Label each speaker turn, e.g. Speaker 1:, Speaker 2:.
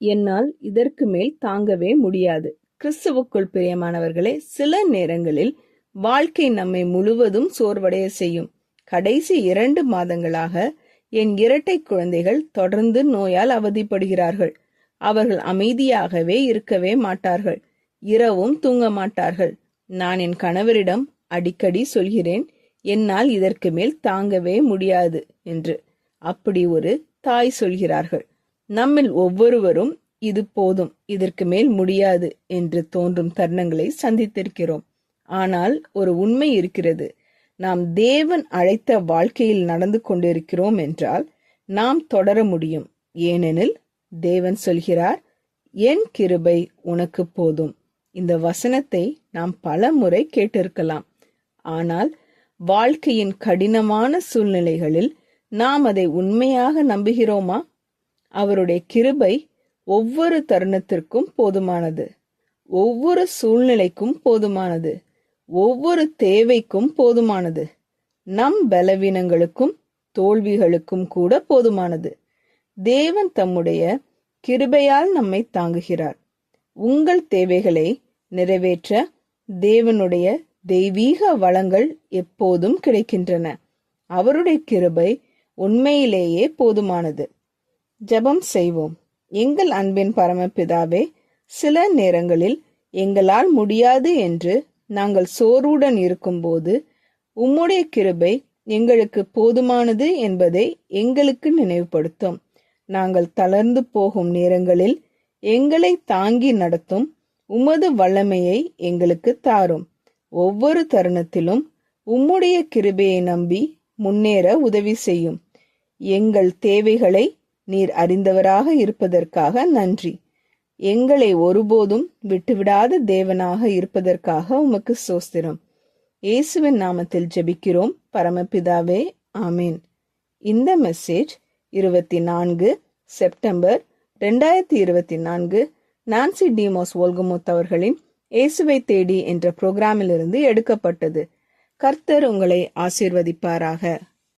Speaker 1: என்னால் இதற்கு மேல் தாங்கவே முடியாது. கிறிஸ்துவுக்குள் பிரியமானவர்களே, சில நேரங்களில் வாழ்க்கை நம்மை முழுவதும் சோர்வடைய செய்யும். கடைசி 2 மாதங்களாக என் இரட்டை குழந்தைகள் தொடர்ந்து நோயால் அவதிப்படுகிறார்கள். அவர்கள் அமைதியாகவே இருக்கவே மாட்டார்கள். இரவும் தூங்க மாட்டார்கள். நான் என் கணவரிடம் அடிக்கடி சொல்கிறேன், என்னால் இதற்கு மேல் தாங்கவே முடியாது என்று. அப்படி ஒரு தாய் சொல்கிறார்கள். நம்மில் ஒவ்வொருவரும் இது போதும், இதற்கு மேல் முடியாது என்று தோன்றும் தருணங்களை சந்தித்திருக்கிறோம். ஆனால் ஒரு உண்மை இருக்கிறது. நாம் தேவன் அழைத்த வாழ்க்கையில் நடந்து கொண்டிருக்கிறோம் என்றால் நாம் தொடர முடியும். ஏனெனில் தேவன் சொல்கிறார், என் கிருபை உனக்கு போதும். இந்த வசனத்தை நாம் பல முறை கேட்டிருக்கலாம். ஆனால் வாழ்க்கையின் கடினமான சூழ்நிலைகளில் நாம் அதை உண்மையாக நம்புகிறோமா? அவருடைய கிருபை ஒவ்வொரு தருணத்திற்கும் போதுமானது, ஒவ்வொரு சூழ்நிலைக்கும் போதுமானது, ஒவ்வொரு தேவைக்கும் போதுமானது, நம் பலவீனங்களுக்கும் தோல்விகளுக்கும் கூட போதுமானது. தேவன் தம்முடைய கிருபையால் நம்மை தாங்குகிறார். உங்கள் தேவைகளை நிறைவேற்ற தேவனுடைய தெய்வீக வளங்கள் எப்போதும் கிடைக்கின்றன. அவருடைய கிருபை உண்மையிலேயே போதுமானது. ஜெபம் செய்வோம். எங்கள் அன்பின் பரமபிதாவே, சில நேரங்களில் எங்களால் முடியாது என்று நாங்கள் சோர்வுடன் இருக்கும்போது உம்முடைய கிருபை எங்களுக்கு போதுமானது என்பதை எங்களுக்கு நினைவுபடுத்தும். நாங்கள் தளர்ந்து போகும் நேரங்களில் எங்களை தாங்கி நடத்தும் உமது வல்லமையை எங்களுக்கு தாரும். ஒவ்வொரு தருணத்திலும் உம்முடைய கிருபையை நம்பி முன்னேற உதவி செய்யும். எங்கள் தேவைகளை நீர் அறிந்தவராக இருப்பதற்காக நன்றி. எங்களை ஒருபோதும் விட்டுவிடாத தேவனாக இருப்பதற்காக உமக்கு ஸ்தோத்திரம். இயேசுவின் நாமத்தில் ஜெபிக்கிறோம் பரமபிதாவே, ஆமீன். இந்த மெசேஜ் 24 செப்டம்பர் 2024 நான்சி டிமோஸ் வோல்கமுத் அவர்களின் இயேசுவை தேடி என்ற புரோகிராமிலிருந்து எடுக்கப்பட்டது. கர்த்தர் உங்களை ஆசீர்வதிப்பாராக.